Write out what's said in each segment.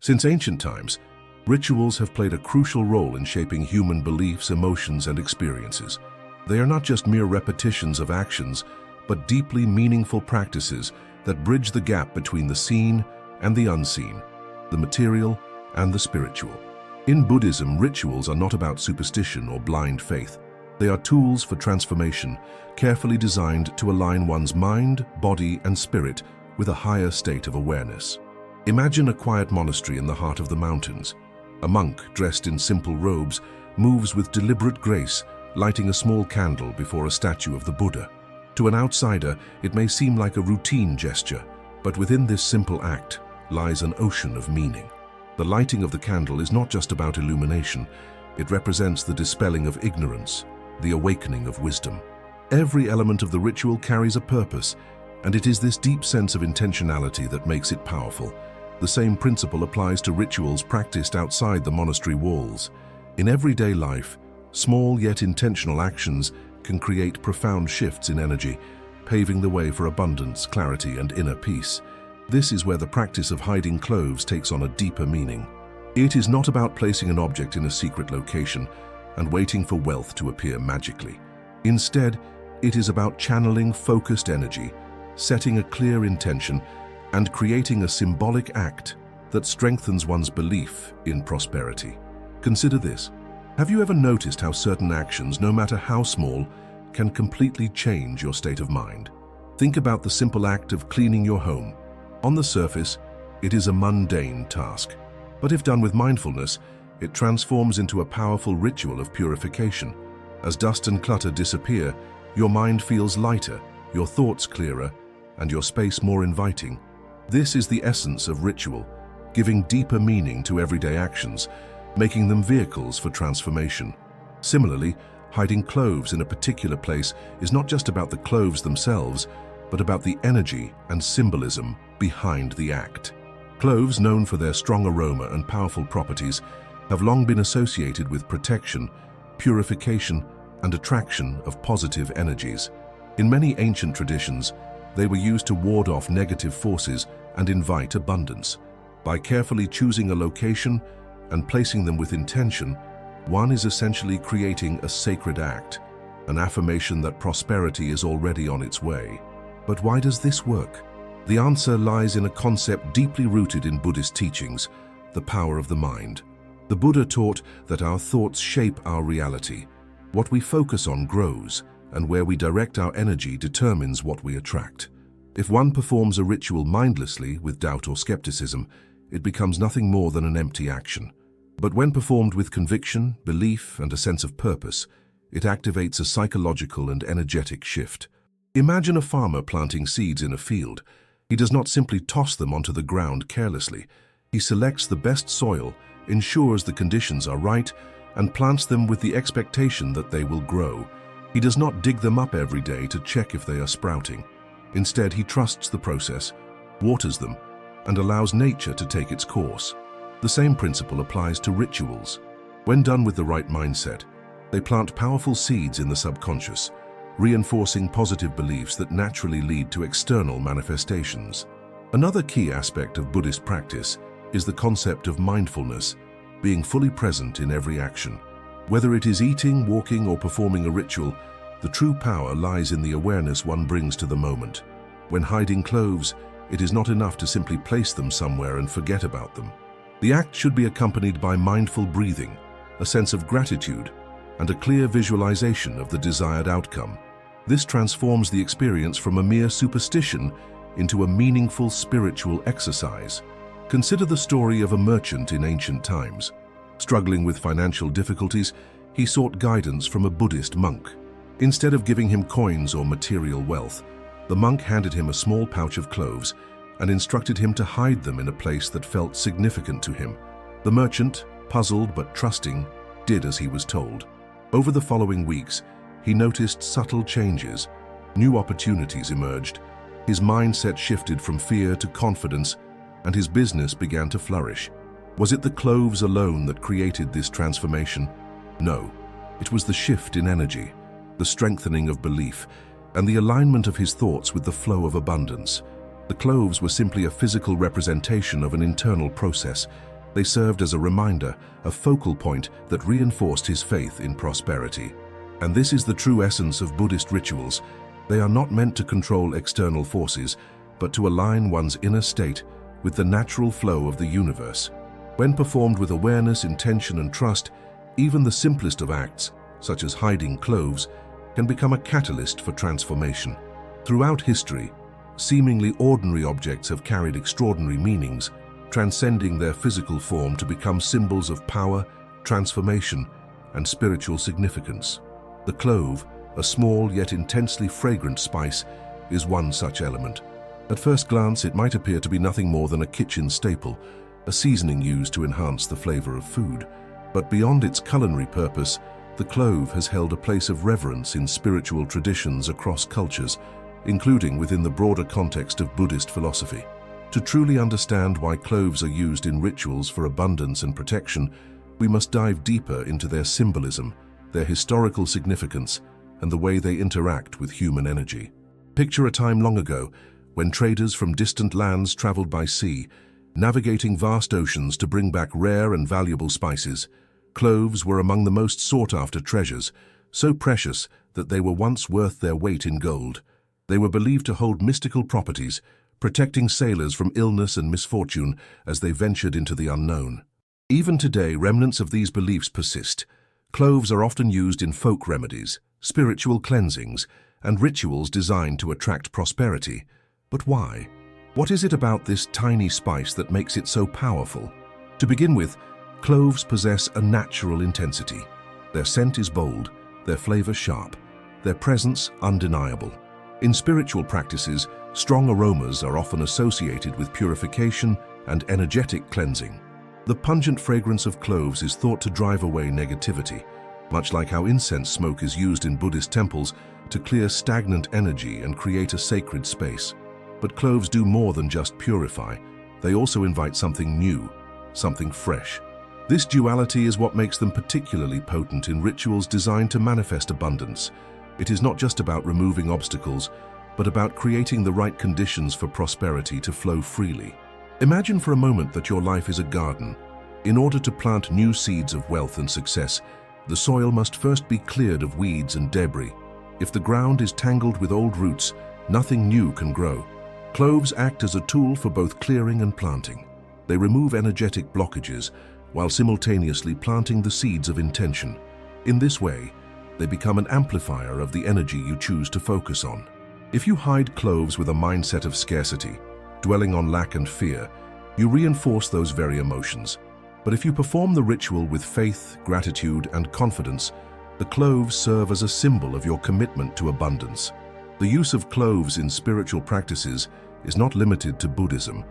Since ancient times, rituals have played a crucial role in shaping human beliefs, emotions, and experiences. They are not just mere repetitions of actions, but deeply meaningful practices that bridge the gap between the seen and the unseen, the material and the spiritual. In Buddhism, rituals are not about superstition or blind faith. They are tools for transformation, carefully designed to align one's mind, body, and spirit with a higher state of awareness. Imagine a quiet monastery in the heart of the mountains. A monk, dressed in simple robes, moves with deliberate grace, lighting a small candle before a statue of the Buddha. To an outsider, it may seem like a routine gesture, but within this simple act lies an ocean of meaning. The lighting of the candle is not just about illumination. It represents the dispelling of ignorance, the awakening of wisdom. Every element of the ritual carries a purpose, and it is this deep sense of intentionality that makes it powerful. The same principle applies to rituals practiced outside the monastery walls. In everyday life, small yet intentional actions can create profound shifts in energy, paving the way for abundance, clarity, and inner peace. This is where the practice of hiding cloves takes on a deeper meaning. It is not about placing an object in a secret location and waiting for wealth to appear magically. Instead, it is about channeling focused energy, setting a clear intention, and creating a symbolic act that strengthens one's belief in prosperity. Consider this. Have you ever noticed how certain actions, no matter how small, can completely change your state of mind? Think about the simple act of cleaning your home. On the surface, it is a mundane task, but if done with mindfulness, it transforms into a powerful ritual of purification. As dust and clutter disappear, your mind feels lighter, your thoughts clearer, and your space more inviting. This is the essence of ritual, giving deeper meaning to everyday actions, making them vehicles for transformation. Similarly, hiding cloves in a particular place is not just about the cloves themselves, but about the energy and symbolism behind the act. Cloves, known for their strong aroma and powerful properties, have long been associated with protection, purification, and attraction of positive energies. In many ancient traditions, they were used to ward off negative forces and invite abundance. By carefully choosing a location and placing them with intention, one is essentially creating a sacred act, an affirmation that prosperity is already on its way. But why does this work? The answer lies in a concept deeply rooted in Buddhist teachings, the power of the mind. The Buddha taught that our thoughts shape our reality. What we focus on grows, and where we direct our energy determines what we attract. If one performs a ritual mindlessly, with doubt or skepticism, it becomes nothing more than an empty action. But when performed with conviction, belief, and a sense of purpose, it activates a psychological and energetic shift. Imagine a farmer planting seeds in a field. He does not simply toss them onto the ground carelessly. He selects the best soil, ensures the conditions are right, and plants them with the expectation that they will grow. He does not dig them up every day to check if they are sprouting. Instead, he trusts the process, waters them, and allows nature to take its course. The same principle applies to rituals. When done with the right mindset, they plant powerful seeds in the subconscious, reinforcing positive beliefs that naturally lead to external manifestations. Another key aspect of Buddhist practice is the concept of mindfulness, being fully present in every action. Whether it is eating, walking, or performing a ritual, the true power lies in the awareness one brings to the moment. When hiding cloves, it is not enough to simply place them somewhere and forget about them. The act should be accompanied by mindful breathing, a sense of gratitude, and a clear visualization of the desired outcome. This transforms the experience from a mere superstition into a meaningful spiritual exercise. Consider the story of a merchant in ancient times. Struggling with financial difficulties, he sought guidance from a Buddhist monk. Instead of giving him coins or material wealth, the monk handed him a small pouch of cloves and instructed him to hide them in a place that felt significant to him. The merchant, puzzled but trusting, did as he was told. Over the following weeks, he noticed subtle changes. New opportunities emerged. His mindset shifted from fear to confidence, and his business began to flourish. Was it the cloves alone that created this transformation? No, it was the shift in energy, the strengthening of belief, and the alignment of his thoughts with the flow of abundance. The cloves were simply a physical representation of an internal process, They served as a reminder, a focal point that reinforced his faith in prosperity. And this is the true essence of Buddhist rituals. They are not meant to control external forces, but to align one's inner state with the natural flow of the universe. When performed with awareness, intention, and trust, even the simplest of acts, such as hiding cloves, can become a catalyst for transformation. Throughout history, seemingly ordinary objects have carried extraordinary meanings, transcending their physical form to become symbols of power, transformation, and spiritual significance. The clove, a small yet intensely fragrant spice, is one such element. At first glance, it might appear to be nothing more than a kitchen staple, a seasoning used to enhance the flavor of food. But beyond its culinary purpose, the clove has held a place of reverence in spiritual traditions across cultures, including within the broader context of Buddhist philosophy. To truly understand why cloves are used in rituals for abundance and protection, we must dive deeper into their symbolism, their historical significance, and the way they interact with human energy. Picture a time long ago when traders from distant lands traveled by sea, navigating vast oceans to bring back rare and valuable spices. Cloves were among the most sought-after treasures, so precious that they were once worth their weight in gold. They were believed to hold mystical properties, protecting sailors from illness and misfortune as they ventured into the unknown. Even today, remnants of these beliefs persist. Cloves are often used in folk remedies, spiritual cleansings, and rituals designed to attract prosperity. But why? What is it about this tiny spice that makes it so powerful? To begin with, cloves possess a natural intensity. Their scent is bold, their flavor sharp, their presence undeniable. In spiritual practices, strong aromas are often associated with purification and energetic cleansing. The pungent fragrance of cloves is thought to drive away negativity, much like how incense smoke is used in Buddhist temples to clear stagnant energy and create a sacred space. But cloves do more than just purify. They also invite something new, something fresh. This duality is what makes them particularly potent in rituals designed to manifest abundance. It is not just about removing obstacles, but about creating the right conditions for prosperity to flow freely. Imagine for a moment that your life is a garden. In order to plant new seeds of wealth and success, the soil must first be cleared of weeds and debris. If the ground is tangled with old roots, nothing new can grow. Cloves act as a tool for both clearing and planting. They remove energetic blockages while simultaneously planting the seeds of intention. In this way, they become an amplifier of the energy you choose to focus on. If you hide cloves with a mindset of scarcity, dwelling on lack and fear, you reinforce those very emotions. But if you perform the ritual with faith, gratitude, and confidence, the cloves serve as a symbol of your commitment to abundance. The use of cloves in spiritual practices is not limited to Buddhism.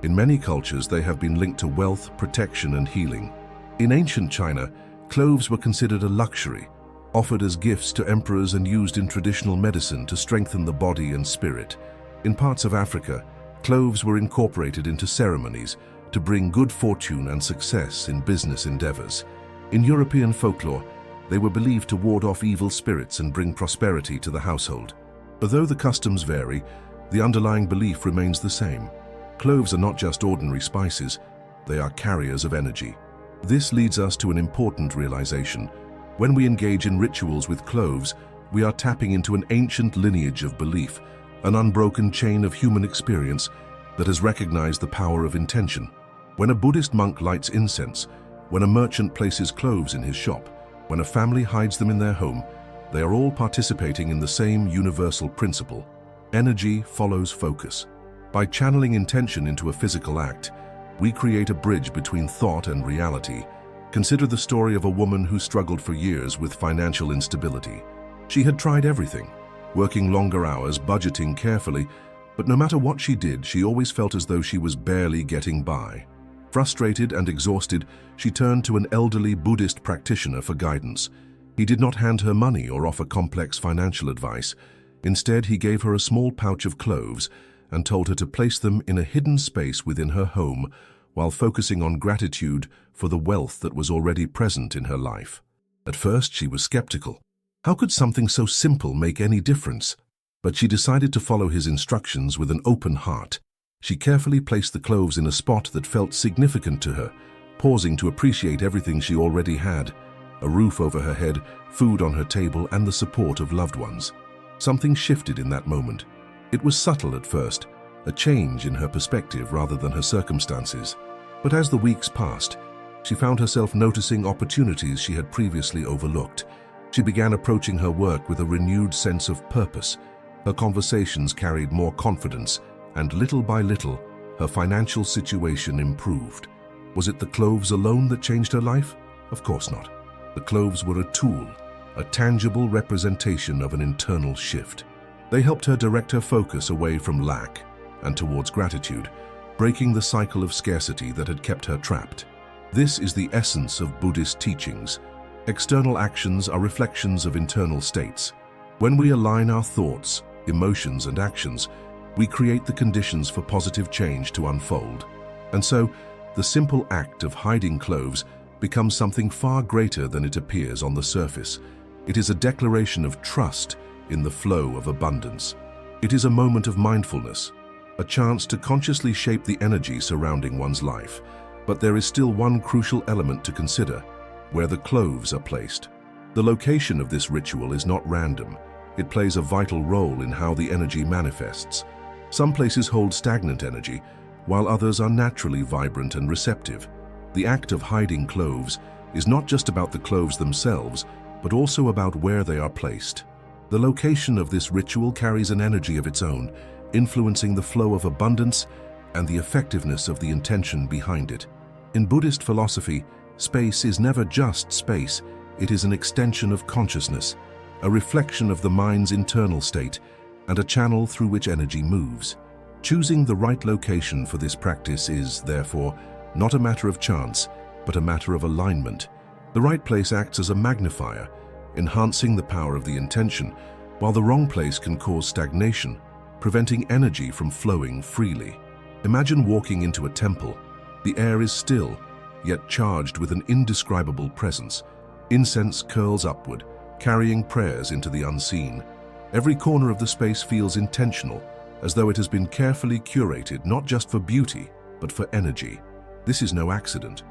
In many cultures, they have been linked to wealth, protection, and healing. In ancient China, cloves were considered a luxury, offered as gifts to emperors and used in traditional medicine to strengthen the body and spirit. In parts of Africa, cloves were incorporated into ceremonies to bring good fortune and success in business endeavors. In European folklore, they were believed to ward off evil spirits and bring prosperity to the household. Although the customs vary, the underlying belief remains the same. Cloves are not just ordinary spices, they are carriers of energy. This leads us to an important realization. When we engage in rituals with cloves, we are tapping into an ancient lineage of belief, an unbroken chain of human experience that has recognized the power of intention. When a Buddhist monk lights incense, when a merchant places cloves in his shop, when a family hides them in their home, they are all participating in the same universal principle. Energy follows focus. By channeling intention into a physical act, we create a bridge between thought and reality. Consider the story of a woman who struggled for years with financial instability. She had tried everything, working longer hours, budgeting carefully, but no matter what she did, she always felt as though she was barely getting by. Frustrated and exhausted, she turned to an elderly Buddhist practitioner for guidance. He did not hand her money or offer complex financial advice. Instead, he gave her a small pouch of cloves and told her to place them in a hidden space within her home while focusing on gratitude for the wealth that was already present in her life. At first, she was skeptical. How could something so simple make any difference? But she decided to follow his instructions with an open heart. She carefully placed the cloves in a spot that felt significant to her, pausing to appreciate everything she already had: a roof over her head, food on her table, and the support of loved ones. Something shifted in that moment. It was subtle at first, a change in her perspective rather than her circumstances. But as the weeks passed, she found herself noticing opportunities she had previously overlooked. She began approaching her work with a renewed sense of purpose. Her conversations carried more confidence, and little by little, her financial situation improved. Was it the cloves alone that changed her life? Of course not. The cloves were a tool, a tangible representation of an internal shift. They helped her direct her focus away from lack and towards gratitude, breaking the cycle of scarcity that had kept her trapped. This is the essence of Buddhist teachings. External actions are reflections of internal states. When we align our thoughts, emotions, and actions, we create the conditions for positive change to unfold. And so, the simple act of hiding cloves becomes something far greater than it appears on the surface. It is a declaration of trust in the flow of abundance. It is a moment of mindfulness, a chance to consciously shape the energy surrounding one's life. But there is still one crucial element to consider: where the cloves are placed. The location of this ritual is not random. It plays a vital role in how the energy manifests. Some places hold stagnant energy, while others are naturally vibrant and receptive. The act of hiding cloves is not just about the cloves themselves, but also about where they are placed. The location of this ritual carries an energy of its own, influencing the flow of abundance and the effectiveness of the intention behind it. In Buddhist philosophy, space is never just space. It is an extension of consciousness, a reflection of the mind's internal state, and a channel through which energy moves. Choosing the right location for this practice is, therefore, not a matter of chance, but a matter of alignment. The right place acts as a magnifier, enhancing the power of the intention, while the wrong place can cause stagnation, preventing energy from flowing freely. Imagine walking into a temple. The air is still, yet charged with an indescribable presence. Incense curls upward, carrying prayers into the unseen. Every corner of the space feels intentional, as though it has been carefully curated not just for beauty, but for energy. This is no accident.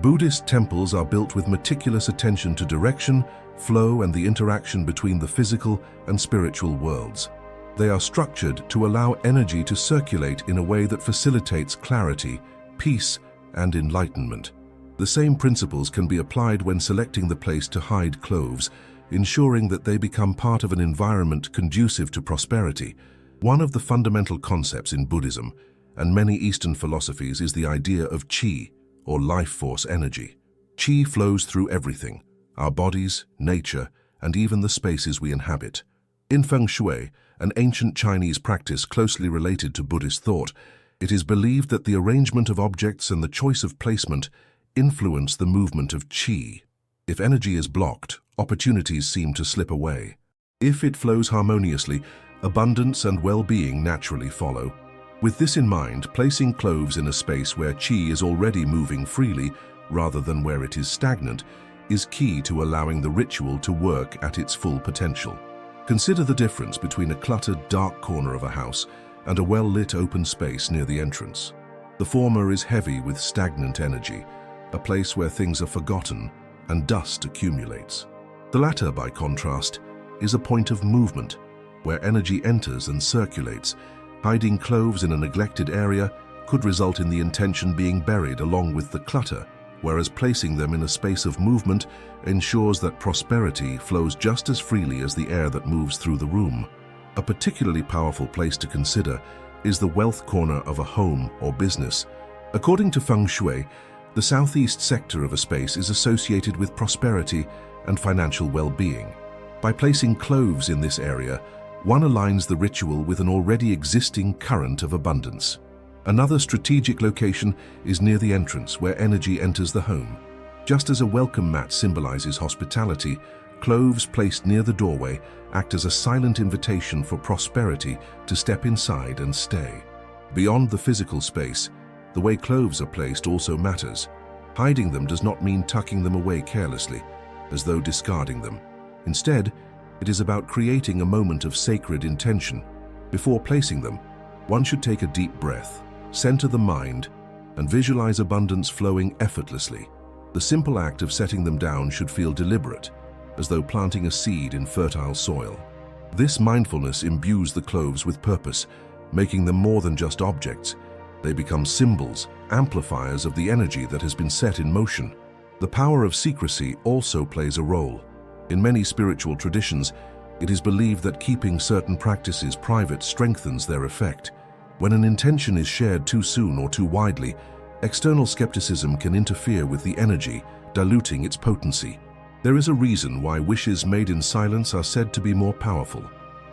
Buddhist temples are built with meticulous attention to direction, flow, and the interaction between the physical and spiritual worlds. They are structured to allow energy to circulate in a way that facilitates clarity, peace, and enlightenment. The same principles can be applied when selecting the place to hide cloves, ensuring that they become part of an environment conducive to prosperity. One of the fundamental concepts in Buddhism and many Eastern philosophies is the idea of qi, or life force energy. Qi flows through everything: our bodies, nature, and even the spaces we inhabit. In Feng Shui, an ancient Chinese practice closely related to Buddhist thought, it is believed that the arrangement of objects and the choice of placement influence the movement of qi. If energy is blocked, opportunities seem to slip away. If it flows harmoniously, abundance and well-being naturally follow. With this in mind, placing cloves in a space where qi is already moving freely, rather than where it is stagnant, is key to allowing the ritual to work at its full potential. Consider the difference between a cluttered, dark corner of a house and a well-lit open space near the entrance. The former is heavy with stagnant energy, a place where things are forgotten and dust accumulates. The latter, by contrast, is a point of movement, where energy enters and circulates. Hiding cloves in a neglected area could result in the intention being buried along with the clutter, whereas placing them in a space of movement ensures that prosperity flows just as freely as the air that moves through the room. A particularly powerful place to consider is the wealth corner of a home or business. According to Feng Shui, the southeast sector of a space is associated with prosperity and financial well-being. By placing cloves in this area, one aligns the ritual with an already existing current of abundance. Another strategic location is near the entrance, where energy enters the home. Just as a welcome mat symbolizes hospitality, cloves placed near the doorway act as a silent invitation for prosperity to step inside and stay. Beyond the physical space, the way cloves are placed also matters. Hiding them does not mean tucking them away carelessly, as though discarding them. Instead, it is about creating a moment of sacred intention. Before placing them, one should take a deep breath, center the mind, and visualize abundance flowing effortlessly. The simple act of setting them down should feel deliberate, as though planting a seed in fertile soil. This mindfulness imbues the cloves with purpose, making them more than just objects. They become symbols, amplifiers of the energy that has been set in motion. The power of secrecy also plays a role. In many spiritual traditions, it is believed that keeping certain practices private strengthens their effect. When an intention is shared too soon or too widely, external skepticism can interfere with the energy, diluting its potency. There is a reason why wishes made in silence are said to be more powerful,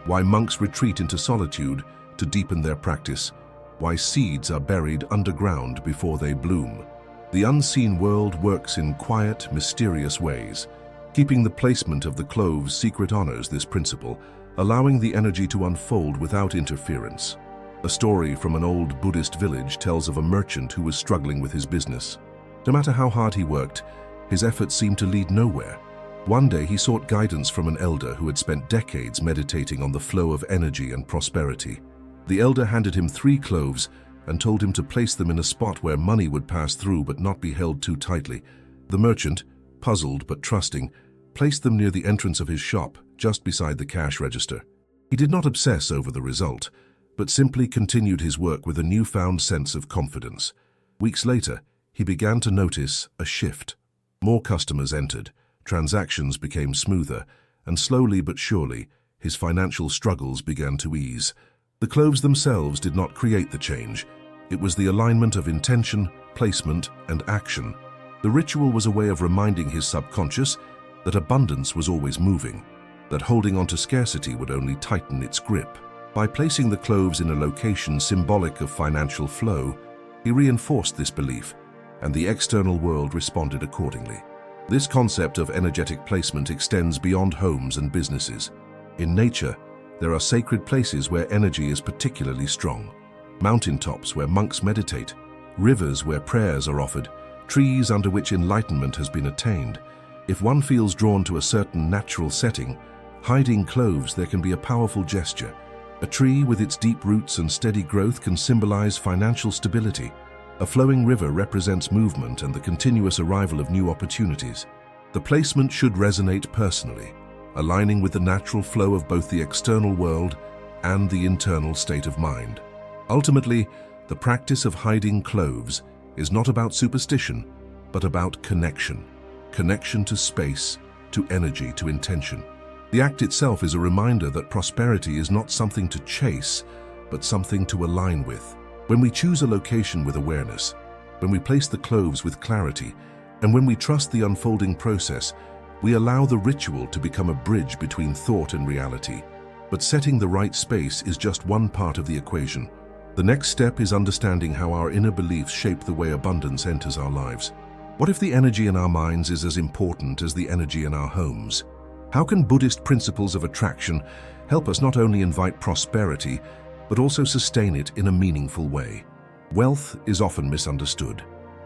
why monks retreat into solitude to deepen their practice, why seeds are buried underground before they bloom. The unseen world works in quiet, mysterious ways. Keeping the placement of the cloves secret honors this principle, allowing the energy to unfold without interference. A story from an old Buddhist village tells of a merchant who was struggling with his business. No matter how hard he worked, his efforts seemed to lead nowhere. One day he sought guidance from an elder who had spent decades meditating on the flow of energy and prosperity. The elder handed him 3 cloves and told him to place them in a spot where money would pass through but not be held too tightly. The merchant, puzzled but trusting, placed them near the entrance of his shop, just beside the cash register. He did not obsess over the result, but simply continued his work with a newfound sense of confidence. Weeks later, he began to notice a shift. More customers entered, transactions became smoother, and slowly but surely, his financial struggles began to ease. The cloves themselves did not create the change. It was the alignment of intention, placement, and action. The ritual was a way of reminding his subconscious that abundance was always moving, that holding on to scarcity would only tighten its grip. By placing the cloves in a location symbolic of financial flow, he reinforced this belief, and the external world responded accordingly. This concept of energetic placement extends beyond homes and businesses. In nature, there are sacred places where energy is particularly strong. Mountaintops where monks meditate, rivers where prayers are offered, trees under which enlightenment has been attained. If one feels drawn to a certain natural setting, hiding cloves there can be a powerful gesture. A tree with its deep roots and steady growth can symbolize financial stability. A flowing river represents movement and the continuous arrival of new opportunities. The placement should resonate personally, aligning with the natural flow of both the external world and the internal state of mind. Ultimately, the practice of hiding cloves is not about superstition, but about connection. Connection to space, to energy, to intention. The act itself is a reminder that prosperity is not something to chase, but something to align with. When we choose a location with awareness, when we place the cloves with clarity, and when we trust the unfolding process, we allow the ritual to become a bridge between thought and reality. But setting the right space is just one part of the equation. The next step is understanding how our inner beliefs shape the way abundance enters our lives. What if the energy in our minds is as important as the energy in our homes? How can Buddhist principles of attraction help us not only invite prosperity, but also sustain it in a meaningful way? Wealth is often misunderstood.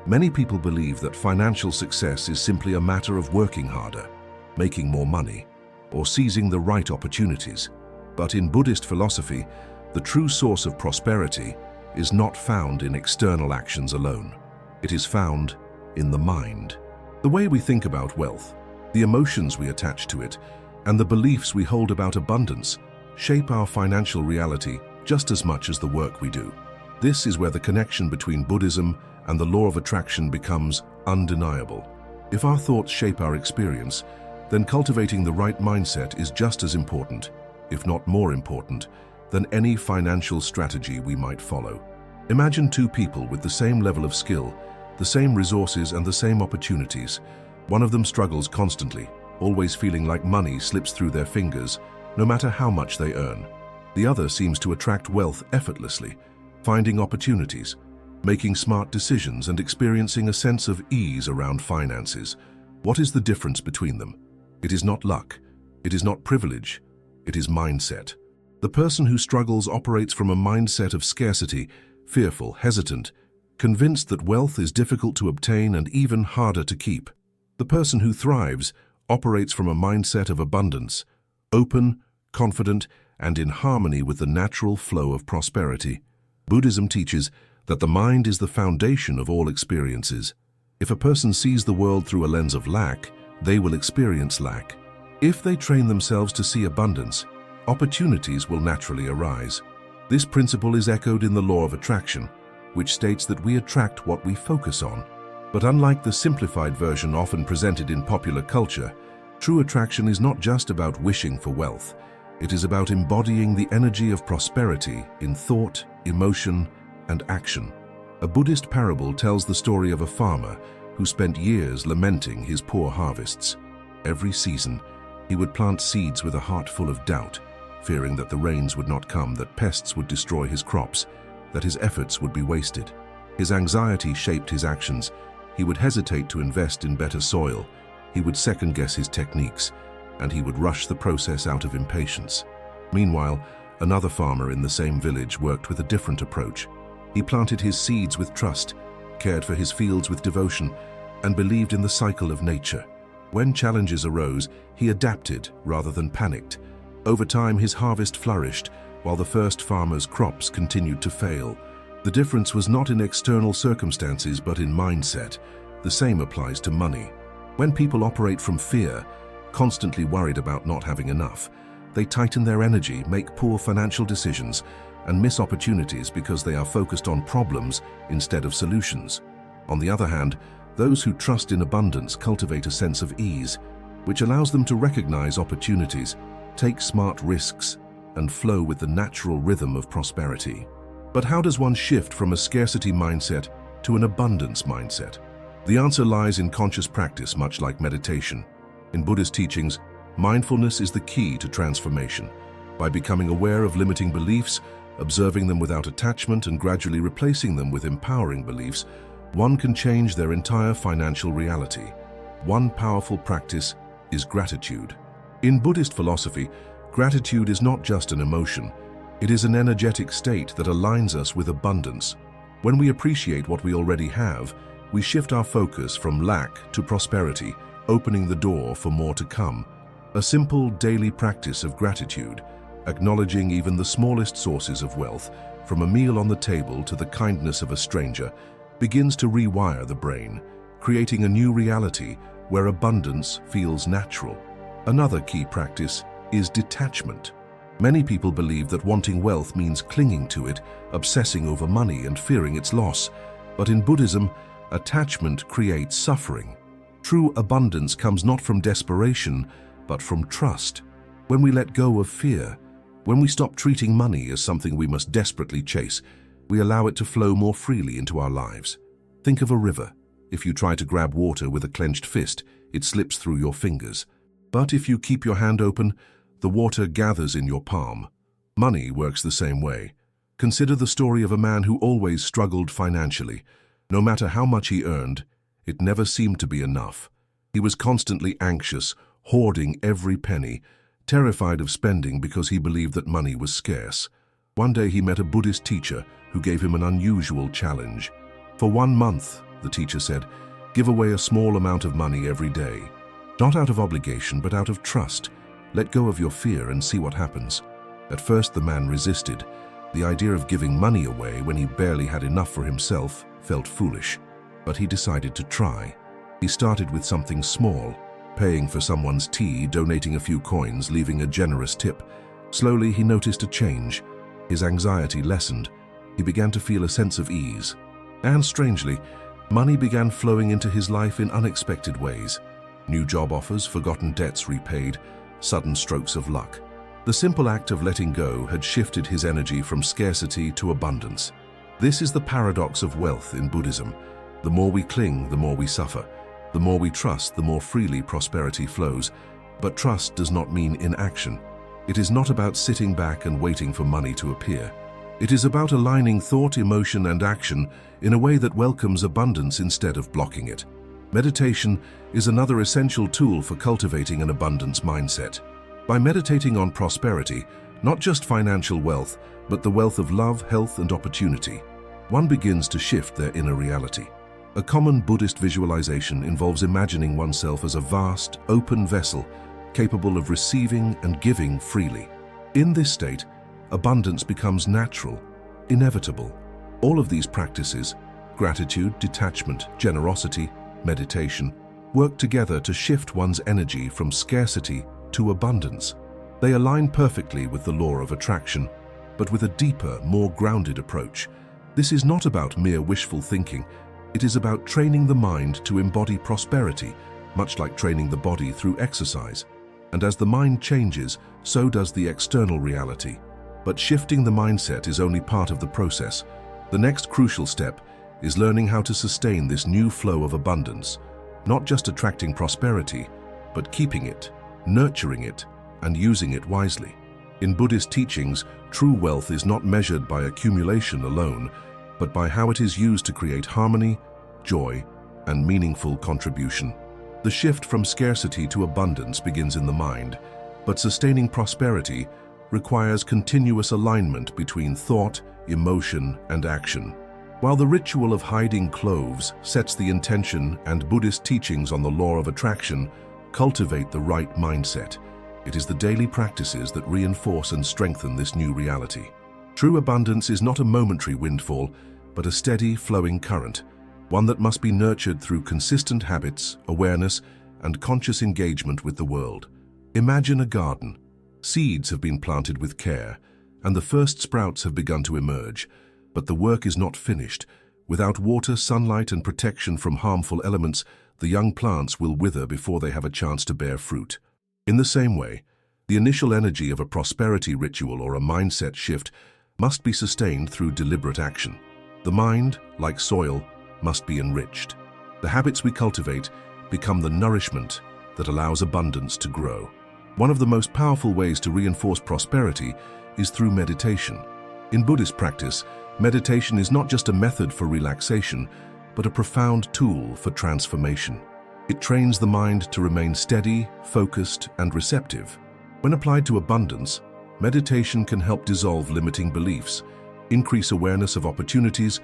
Many people believe that financial success is simply a matter of working harder, making more money, or seizing the right opportunities. But in Buddhist philosophy, the true source of prosperity is not found in external actions alone. It is found in the mind. The way we think about wealth, the emotions we attach to it, and the beliefs we hold about abundance shape our financial reality just as much as the work we do. This is where the connection between Buddhism and the law of attraction becomes undeniable. If our thoughts shape our experience, then cultivating the right mindset is just as important, if not more important, than any financial strategy we might follow. Imagine 2 people with the same level of skill, the same resources and the same opportunities. One of them struggles constantly, always feeling like money slips through their fingers, no matter how much they earn. The other seems to attract wealth effortlessly, finding opportunities, making smart decisions and experiencing a sense of ease around finances. What is the difference between them? It is not luck, it is not privilege, it is mindset. The person who struggles operates from a mindset of scarcity, fearful, hesitant, convinced that wealth is difficult to obtain and even harder to keep. The person who thrives operates from a mindset of abundance, open, confident, and in harmony with the natural flow of prosperity. Buddhism teaches that the mind is the foundation of all experiences. If a person sees the world through a lens of lack, they will experience lack. If they train themselves to see abundance, opportunities will naturally arise. This principle is echoed in the law of attraction, which states that we attract what we focus on. But unlike the simplified version often presented in popular culture, true attraction is not just about wishing for wealth. It is about embodying the energy of prosperity in thought, emotion, and action. A Buddhist parable tells the story of a farmer who spent years lamenting his poor harvests. Every season, he would plant seeds with a heart full of doubt, fearing that the rains would not come, that pests would destroy his crops, that his efforts would be wasted. His anxiety shaped his actions. He would hesitate to invest in better soil. He would second-guess his techniques, and he would rush the process out of impatience. Meanwhile, another farmer in the same village worked with a different approach. He planted his seeds with trust, cared for his fields with devotion, and believed in the cycle of nature. When challenges arose, he adapted rather than panicked. Over time, his harvest flourished, while the first farmer's crops continued to fail. The difference was not in external circumstances, but in mindset. The same applies to money. When people operate from fear, constantly worried about not having enough, they tighten their energy, make poor financial decisions, and miss opportunities because they are focused on problems instead of solutions. On the other hand, those who trust in abundance cultivate a sense of ease, which allows them to recognize opportunities, take smart risks, and flow with the natural rhythm of prosperity. But how does one shift from a scarcity mindset to an abundance mindset? The answer lies in conscious practice, much like meditation. In Buddhist teachings, mindfulness is the key to transformation. By becoming aware of limiting beliefs, observing them without attachment, and gradually replacing them with empowering beliefs, one can change their entire financial reality. One powerful practice is gratitude. In Buddhist philosophy, gratitude is not just an emotion. It is an energetic state that aligns us with abundance. When we appreciate what we already have, we shift our focus from lack to prosperity, opening the door for more to come. A simple daily practice of gratitude, acknowledging even the smallest sources of wealth, from a meal on the table to the kindness of a stranger, begins to rewire the brain, creating a new reality where abundance feels natural. Another key practice is detachment. Many people believe that wanting wealth means clinging to it, obsessing over money and fearing its loss. But in Buddhism, attachment creates suffering. True abundance comes not from desperation, but from trust. When we let go of fear, when we stop treating money as something we must desperately chase, we allow it to flow more freely into our lives. Think of a river. If you try to grab water with a clenched fist, it slips through your fingers. But if you keep your hand open, the water gathers in your palm. Money works the same way. Consider the story of a man who always struggled financially. No matter how much he earned, it never seemed to be enough. He was constantly anxious, hoarding every penny, terrified of spending because he believed that money was scarce. One day he met a Buddhist teacher who gave him an unusual challenge. For 1 month, the teacher said, give away a small amount of money every day. Not out of obligation, but out of trust. Let go of your fear and see what happens. At first, the man resisted. The idea of giving money away when he barely had enough for himself felt foolish. But he decided to try. He started with something small, paying for someone's tea, donating a few coins, leaving a generous tip. Slowly, he noticed a change. His anxiety lessened. He began to feel a sense of ease. And strangely, money began flowing into his life in unexpected ways. New job offers, forgotten debts repaid, sudden strokes of luck. The simple act of letting go had shifted his energy from scarcity to abundance. This is the paradox of wealth in Buddhism. The more we cling, the more we suffer. The more we trust, the more freely prosperity flows. But trust does not mean inaction. It is not about sitting back and waiting for money to appear. It is about aligning thought, emotion, and action in a way that welcomes abundance instead of blocking it. Meditation is another essential tool for cultivating an abundance mindset. By meditating on prosperity, not just financial wealth, but the wealth of love, health, and opportunity, one begins to shift their inner reality. A common Buddhist visualization involves imagining oneself as a vast, open vessel, capable of receiving and giving freely. In this state, abundance becomes natural, inevitable. All of these practices, gratitude, detachment, generosity, meditation, work together to shift one's energy from scarcity to abundance. They align perfectly with the law of attraction, but with a deeper, more grounded approach. This is not about mere wishful thinking. It is about training the mind to embody prosperity, much like training the body through exercise. And as the mind changes, so does the external reality. But shifting the mindset is only part of the process. The next crucial step is learning how to sustain this new flow of abundance, not just attracting prosperity, but keeping it, nurturing it, and using it wisely. In Buddhist teachings, true wealth is not measured by accumulation alone, but by how it is used to create harmony, joy, and meaningful contribution. The shift from scarcity to abundance begins in the mind, but sustaining prosperity requires continuous alignment between thought, emotion, and action. While the ritual of hiding cloves sets the intention and Buddhist teachings on the law of attraction cultivate the right mindset, it is the daily practices that reinforce and strengthen this new reality. True abundance is not a momentary windfall, but a steady, flowing current, one that must be nurtured through consistent habits, awareness, and conscious engagement with the world. Imagine a garden. Seeds have been planted with care, and the first sprouts have begun to emerge. But the work is not finished. Without water, sunlight, and protection from harmful elements, the young plants will wither before they have a chance to bear fruit. In the same way, the initial energy of a prosperity ritual or a mindset shift must be sustained through deliberate action. The mind, like soil, must be enriched. The habits we cultivate become the nourishment that allows abundance to grow. One of the most powerful ways to reinforce prosperity is through meditation. In Buddhist practice, meditation is not just a method for relaxation, but a profound tool for transformation. It trains the mind to remain steady, focused, and receptive. When applied to abundance, meditation can help dissolve limiting beliefs, increase awareness of opportunities,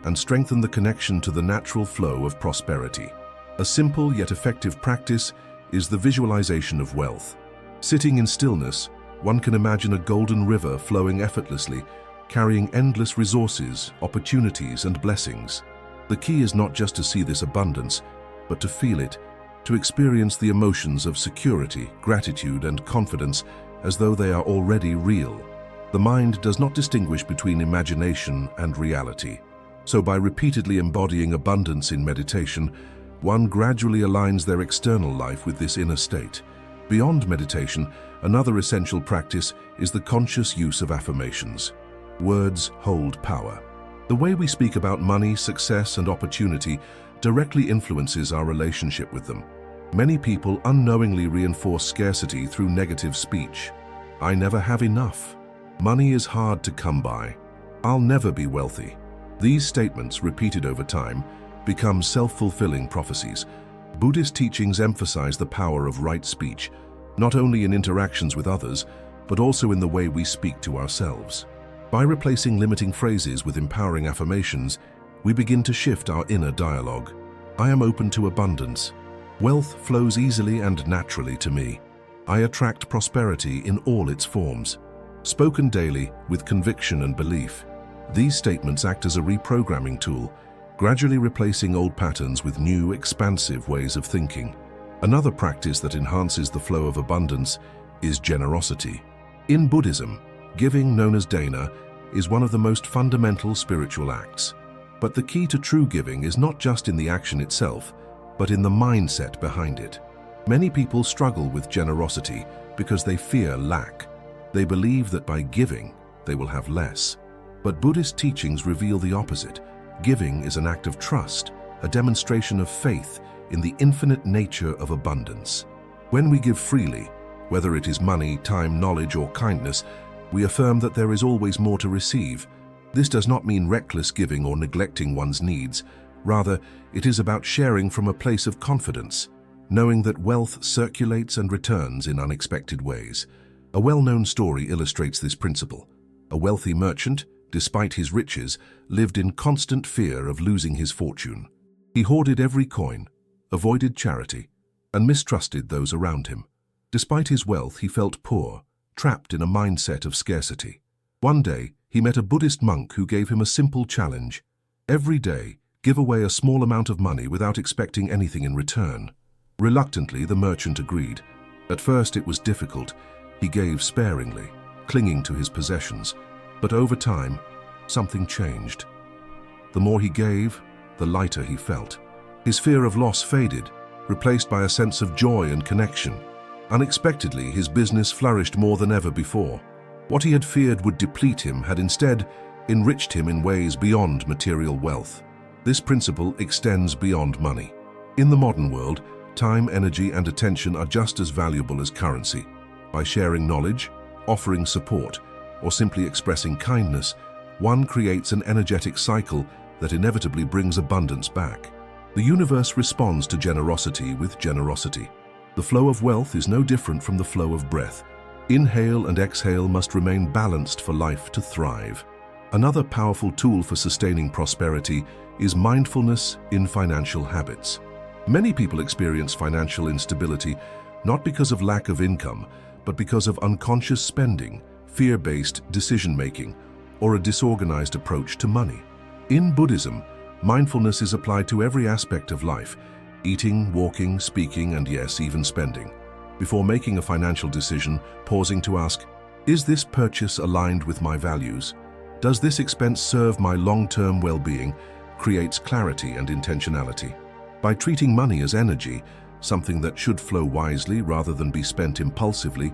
and strengthen the connection to the natural flow of prosperity. A simple yet effective practice is the visualization of wealth. Sitting in stillness, one can imagine a golden river flowing effortlessly, carrying endless resources, opportunities, and blessings. The key is not just to see this abundance, but to feel it, to experience the emotions of security, gratitude, and confidence as though they are already real. The mind does not distinguish between imagination and reality. So by repeatedly embodying abundance in meditation, one gradually aligns their external life with this inner state. Beyond meditation, another essential practice is the conscious use of affirmations. Words hold power. The way we speak about money, success, and opportunity directly influences our relationship with them. Many people unknowingly reinforce scarcity through negative speech. I never have enough. Money is hard to come by. I'll never be wealthy. These statements, repeated over time, become self-fulfilling prophecies. Buddhist teachings emphasize the power of right speech, not only in interactions with others, but also in the way we speak to ourselves. By replacing limiting phrases with empowering affirmations, we begin to shift our inner dialogue. I am open to abundance. Wealth flows easily and naturally to me. I attract prosperity in all its forms. Spoken daily with conviction and belief, these statements act as a reprogramming tool, gradually replacing old patterns with new, expansive ways of thinking. Another practice that enhances the flow of abundance is generosity. In Buddhism, giving, known as dana, is one of the most fundamental spiritual acts. But the key to true giving is not just in the action itself, but in the mindset behind it. Many people struggle with generosity because they fear lack. They believe that by giving, they will have less. But Buddhist teachings reveal the opposite. Giving is an act of trust, a demonstration of faith in the infinite nature of abundance. When we give freely, whether it is money, time, knowledge, or kindness, we affirm that there is always more to receive. This does not mean reckless giving or neglecting one's needs. Rather, it is about sharing from a place of confidence, knowing that wealth circulates and returns in unexpected ways. A well-known story illustrates this principle. A wealthy merchant, despite his riches, lived in constant fear of losing his fortune. He hoarded every coin, avoided charity, and mistrusted those around him. Despite his wealth, he felt poor, trapped in a mindset of scarcity. One day, he met a Buddhist monk who gave him a simple challenge. Every day, give away a small amount of money without expecting anything in return. Reluctantly, the merchant agreed. At first it was difficult. He gave sparingly, clinging to his possessions. But over time, something changed. The more he gave, the lighter he felt. His fear of loss faded, replaced by a sense of joy and connection. Unexpectedly, his business flourished more than ever before. What he had feared would deplete him had instead enriched him in ways beyond material wealth. This principle extends beyond money. In the modern world, time, energy, and attention are just as valuable as currency. By sharing knowledge, offering support, or simply expressing kindness, one creates an energetic cycle that inevitably brings abundance back. The universe responds to generosity with generosity. The flow of wealth is no different from the flow of breath. Inhale and exhale must remain balanced for life to thrive. Another powerful tool for sustaining prosperity is mindfulness in financial habits. Many people experience financial instability not because of lack of income, but because of unconscious spending, fear-based decision-making, or a disorganized approach to money. In Buddhism, mindfulness is applied to every aspect of life: eating, walking, speaking, and yes, even spending. Before making a financial decision, pausing to ask, is this purchase aligned with my values? Does this expense serve my long-term well-being? Creates clarity and intentionality. By treating money as energy, something that should flow wisely rather than be spent impulsively,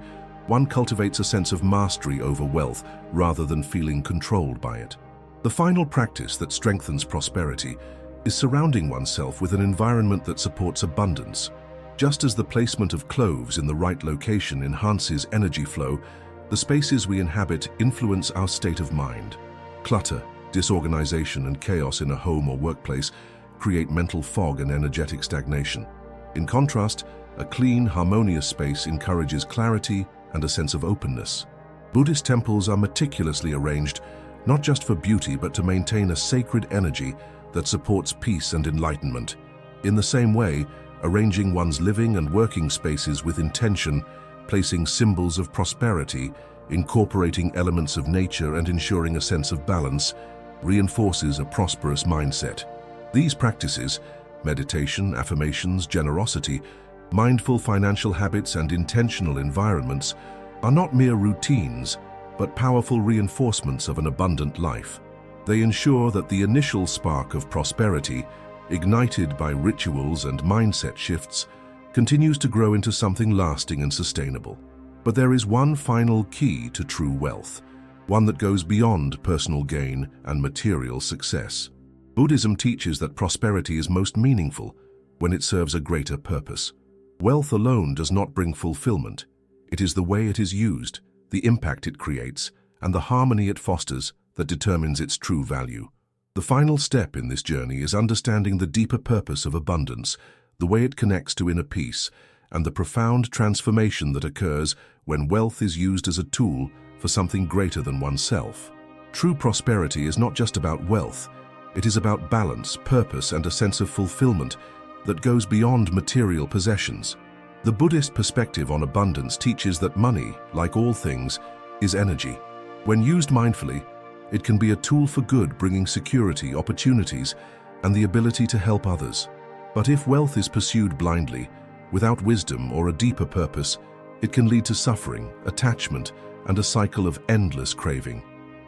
one cultivates a sense of mastery over wealth rather than feeling controlled by it. The final practice that strengthens prosperity is surrounding oneself with an environment that supports abundance. Just as the placement of cloves in the right location enhances energy flow, the spaces we inhabit influence our state of mind. Clutter, disorganization, and chaos in a home or workplace create mental fog and energetic stagnation. In contrast, a clean, harmonious space encourages clarity and a sense of openness. Buddhist temples are meticulously arranged, not just for beauty but to maintain a sacred energy that supports peace and enlightenment. In the same way, arranging one's living and working spaces with intention, placing symbols of prosperity, incorporating elements of nature, and ensuring a sense of balance, reinforces a prosperous mindset. These practices, meditation, affirmations, generosity, mindful financial habits, and intentional environments, are not mere routines, but powerful reinforcements of an abundant life. They ensure that the initial spark of prosperity, ignited by rituals and mindset shifts, continues to grow into something lasting and sustainable. But there is one final key to true wealth, one that goes beyond personal gain and material success. Buddhism teaches that prosperity is most meaningful when it serves a greater purpose. Wealth alone does not bring fulfillment. It is the way it is used, the impact it creates, and the harmony it fosters that determines its true value. The final step in this journey is understanding the deeper purpose of abundance, the way it connects to inner peace, and the profound transformation that occurs when wealth is used as a tool for something greater than oneself. True prosperity is not just about wealth. It is about balance, purpose, and a sense of fulfillment that goes beyond material possessions. The Buddhist perspective on abundance teaches that money, like all things, is energy. When used mindfully, it can be a tool for good, bringing security, opportunities, and the ability to help others. But if wealth is pursued blindly, without wisdom or a deeper purpose, it can lead to suffering, attachment, and a cycle of endless craving.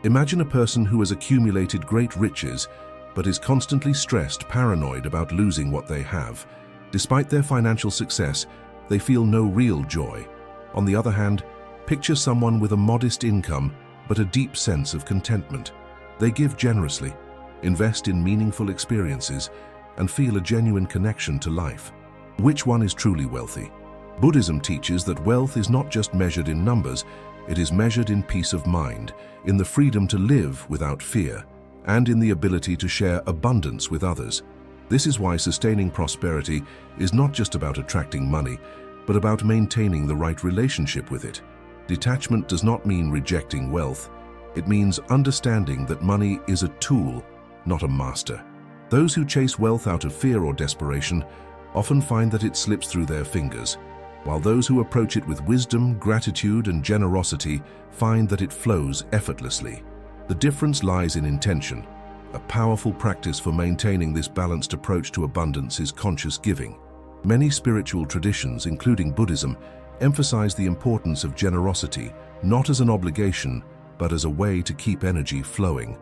Imagine a person who has accumulated great riches but is constantly stressed, paranoid about losing what they have. Despite their financial success, they feel no real joy. On the other hand, picture someone with a modest income but a deep sense of contentment. They give generously, invest in meaningful experiences, and feel a genuine connection to life. Which one is truly wealthy? Buddhism teaches that wealth is not just measured in numbers, it is measured in peace of mind, in the freedom to live without fear, and in the ability to share abundance with others. This is why sustaining prosperity is not just about attracting money, but about maintaining the right relationship with it. Detachment does not mean rejecting wealth. It means understanding that money is a tool, not a master. Those who chase wealth out of fear or desperation often find that it slips through their fingers, while those who approach it with wisdom, gratitude, and generosity find that it flows effortlessly. The difference lies in intention. A powerful practice for maintaining this balanced approach to abundance is conscious giving. Many spiritual traditions, including Buddhism, emphasize the importance of generosity, not as an obligation, but as a way to keep energy flowing.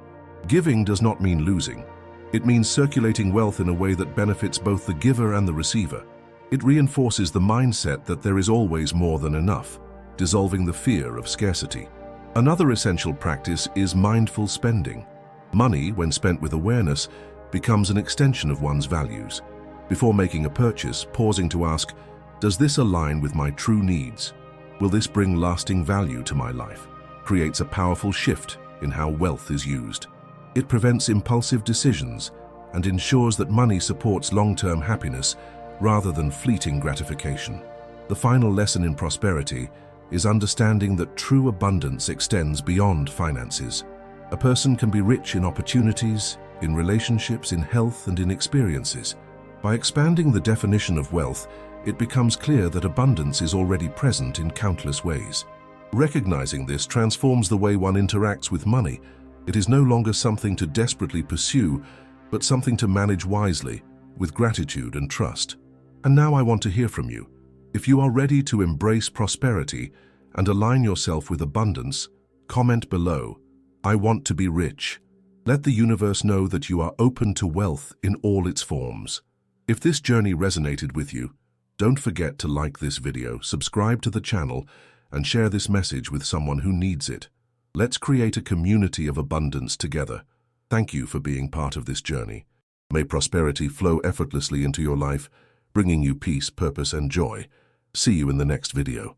Giving does not mean losing. It means circulating wealth in a way that benefits both the giver and the receiver. It reinforces the mindset that there is always more than enough, dissolving the fear of scarcity. Another essential practice is mindful spending. Money, when spent with awareness, becomes an extension of one's values. Before making a purchase, pausing to ask, does this align with my true needs? Will this bring lasting value to my life? Creates a powerful shift in how wealth is used. It prevents impulsive decisions and ensures that money supports long-term happiness rather than fleeting gratification. The final lesson in prosperity is understanding that true abundance extends beyond finances. A person can be rich in opportunities, in relationships, in health, and in experiences. By expanding the definition of wealth, it becomes clear that abundance is already present in countless ways. Recognizing this transforms the way one interacts with money. It is no longer something to desperately pursue, but something to manage wisely, with gratitude and trust. And now I want to hear from you. If you are ready to embrace prosperity and align yourself with abundance, comment below, "I want to be rich." Let the universe know that you are open to wealth in all its forms. If this journey resonated with you, don't forget to like this video, subscribe to the channel, and share this message with someone who needs it. Let's create a community of abundance together. Thank you for being part of this journey. May prosperity flow effortlessly into your life, bringing you peace, purpose, and joy. See you in the next video.